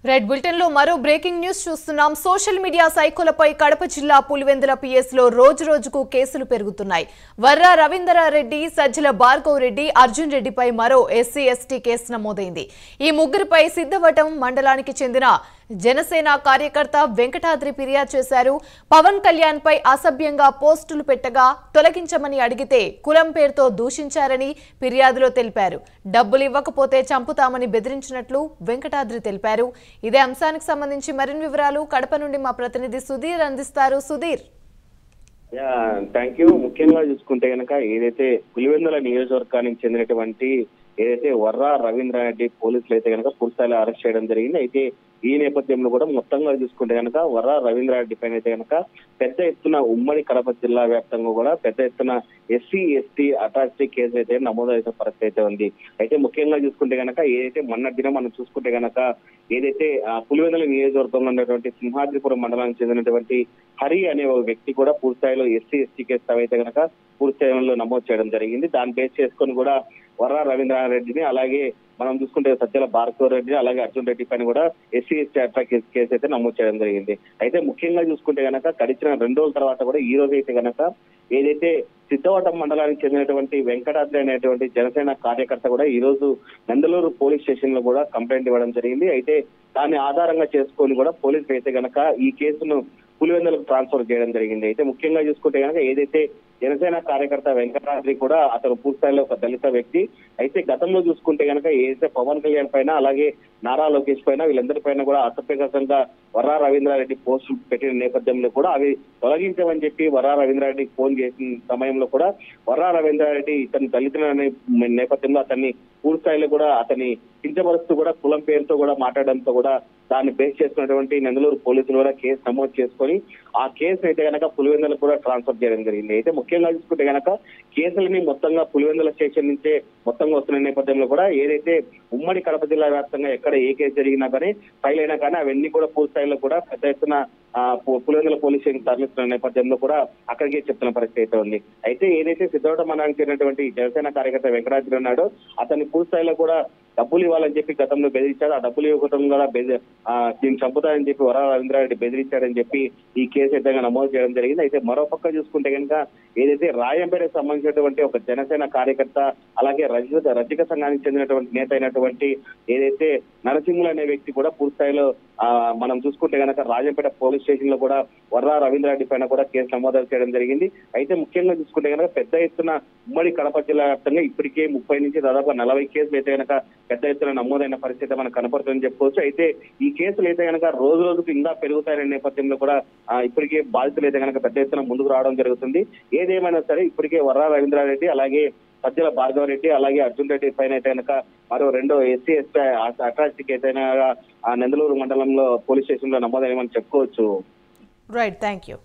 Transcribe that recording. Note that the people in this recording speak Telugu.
రెడ్ బులెటిన్ లో మరో బ్రేకింగ్ న్యూస్ చూస్తున్నాం. సోషల్ మీడియా సైకోలపై కడప జిల్లా పులివెందుల పిఎస్ లో రోజుకు కేసులు పెరుగుతున్నాయి. వర్రా రవీంద్రారెడ్డి, సజ్జల భార్గవ్ రెడ్డి, అర్జున్ రెడ్డిపై మరో ఎస్సీ ఎస్టీ కేసు నమోదైంది. ఈ ముగ్గురిపై సిద్ధవటం మండలానికి చెందిన జనసేన కార్యకర్త వెంకటాద్రి ఫిర్యాదు చేశారు. పవన్ కళ్యాణ్ పై అసభ్యంగా పోస్టులు పెట్టగా తొలగించమని అడిగితే కులం పేరుతో దూషించారని ఫిర్యాదులో తెలిపారు. డబ్బులు ఇవ్వకపోతే చంపుతామని బెదిరించినట్లు వెంకటాద్రి తెలిపారు. ఇదే అంశానికి సంబంధించి మరిన్ని వివరాలు కడప నుండి మా ప్రతినిధి సుధీర్ అందిస్తారు. సుధీర్. Thank you. ముఖ్యంగా చూసుకుంటే గనక ఏదైతే పులివెందుల నియోజకవర్గానికి చెందినటువంటి ఏదైతే వర్రా రవీంద్రారెడ్డి పోలీసులు అయితే కనుక పూర్తిస్థాయిలో అరెస్ట్ చేయడం జరిగింది. అయితే ఈ నేపథ్యంలో కూడా మొత్తంగా చూసుకుంటే కనుక వర్రా రవీంద్రారెడ్డి పైన అయితే కనుక పెద్ద ఎత్తున ఉమ్మడి కడప జిల్లా వ్యాప్తంగా కూడా పెద్ద ఎత్తున ఎస్సీ ఎస్టీ అట్రాసిటీ కేసులు అయితే నమోదైన పరిస్థితి అయితే ఉంది. అయితే ముఖ్యంగా చూసుకుంటే కనుక ఏదైతే మొన్న దినం మనం చూసుకుంటే కనుక ఏదైతే పులివెందుల నియోజకవర్గంలో ఉన్నటువంటి సింహాద్రిపురం మండలానికి చెందినటువంటి హరి అనే ఒక వ్యక్తి కూడా పూర్తిస్థాయిలో ఎస్సీ ఎస్టీ కేసు అయితే కనుక పూర్తిస్థాయిలో నమోదు చేయడం జరిగింది. దాన్ని బేస్ చేసుకొని కూడా వర్రా రవీంద్రారెడ్డిని అలాగే మనం చూసుకుంటే సజ్జల భార్గవ్ రెడ్డి అలాగే అర్జున్ రెడ్డి పైన కూడా ఎస్సీ ఎస్టీ అట్రా కేసు అయితే నమోదు చేయడం జరిగింది. అయితే ముఖ్యంగా చూసుకుంటే గనక గడిచిన 2 రోజుల తర్వాత కూడా ఈ రోజు అయితే గనక ఏదైతే సిద్ధవటం మండలానికి చెందినటువంటి వెంకటాద్రి అనేటువంటి జనసేన కార్యకర్త కూడా ఈ రోజు నందలూరు పోలీస్ స్టేషన్ లో కూడా కంప్లైంట్ ఇవ్వడం జరిగింది. అయితే దాన్ని ఆధారంగా చేసుకొని కూడా పోలీసులు అయితే గనక ఈ కేసును పులివెందులకు ట్రాన్స్ఫర్ చేయడం జరిగింది. అయితే ముఖ్యంగా చూసుకుంటే కనుక ఏదైతే జనసేన కార్యకర్త వెంకటాద్రి కూడా అతను పూర్తిస్థాయిలో ఒక దళిత వ్యక్తి. అయితే గతంలో చూసుకుంటే కనుక ఏదైతే పవన్ కళ్యాణ్ పైన అలాగే నారా లోకేష్ పైన వీళ్ళందరి పైన కూడా అసభ్యకరంగా వర్రా రవీంద్రారెడ్డి పోస్టులు పెట్టిన నేపథ్యంలో కూడా అవి తొలగించమని చెప్పి వర్రా రవీంద్రారెడ్డికి ఫోన్ చేసిన సమయంలో కూడా వర్రా రవీంద్రారెడ్డి ఇతని దళితుల నేపథ్యంలో అతన్ని పూర్తిస్థాయిలో కూడా అతన్ని కించపరుస్తూ కూడా కులం పేరుతో కూడా మాట్లాడడంతో కూడా దాన్ని బేస్ చేసుకున్నటువంటి నందలూరు పోలీసులు కూడా కేసు నమోదు చేసుకొని ఆ కేసు అయితే కనుక పులివెందులకు కూడా ట్రాన్స్ఫర్ చేయడం జరిగింది. అయితే ముఖ్యంగా చూసుకుంటే కనుక కేసులని మొత్తంగా పులివెందుల స్టేషన్ నుంచే మొత్తంగా వస్తున్న నేపథ్యంలో కూడా ఏదైతే ఉమ్మడి కడప జిల్లా వ్యాప్తంగా ఎక్కడ ఏ కేసు జరిగినా కానీ ఫైల్ అయినా కానీ అవన్నీ కూడా పూర్తి స్థాయిలో కూడా పెద్ద ఎత్తున పులివెందుల పోలీస్ స్టేషన్ తరలిస్తున్న నేపథ్యంలో కూడా అక్కడికే చెప్తున్న పరిస్థితి అయితే ఉంది. అయితే ఏదైతే సిద్ధవటం మండలానికి చెందినటువంటి జనసేన కార్యకర్త వెంకటాద్రి ఉన్నాడో అతన్ని పూర్తి స్థాయిలో కూడా డబ్బులు ఇవ్వాలని చెప్పి గతంలో బెదిరించాడు. ఆ డబ్బులు ఇవ్వడం కూడా దీన్ని చంపుతారని చెప్పి వర్రా రవీంద్రారెడ్డి బెదిరించాడని చెప్పి ఈ కేసు అయితే నమోదు చేయడం జరిగింది. అయితే మరోపక్క చూసుకుంటే కనుక ఏదైతే రాయంపేటకు సంబంధించినటువంటి ఒక జనసేన కార్యకర్త అలాగే రజక సంఘానికి చెందినటువంటి నేత అయినటువంటి ఏదైతే నరసింహులు అనే వ్యక్తి కూడా పూర్తి స్థాయిలో మనం చూసుకుంటే కనుక రాజంపేట పోలీస్ స్టేషన్ లో కూడా వర్రా రవీంద్రారెడ్డి పైన కూడా కేసు నమోదు చేయడం జరిగింది. అయితే ముఖ్యంగా చూసుకుంటే కనుక పెద్ద ఎత్తున ఉమ్మడి కడప జిల్లా వ్యాప్తంగా ఇప్పటికే 30 నుంచి దాదాపు 40 కేసులు అయితే కనుక పెద్ద ఎత్తున నమోదైన పరిస్థితి మనకు కనపడుతుందని చెప్పుకోవచ్చు. అయితే ఈ కేసులు అయితే కనుక రోజు రోజుకు ఇంకా పెరుగుతాయనే నేపథ్యంలో కూడా ఇప్పటికే బాధితులు అయితే కనుక పెద్ద ఎత్తున ముందుకు రావడం జరుగుతుంది. ఏదేమైనా సరే ఇప్పటికే వర్రా రవీంద్రారెడ్డి అలాగే సజ్జల భార్గవ్ రెడ్డి అలాగే అర్జున్ రెడ్డి పైన అయితే కనుక మరో 2 ఎస్సీ ఎస్టీ అట్రాసిటీకి అయితే నందలూరు మండలంలో పోలీస్ స్టేషన్ లో నమోదైన చెప్పుకోవచ్చు. Right, thank you.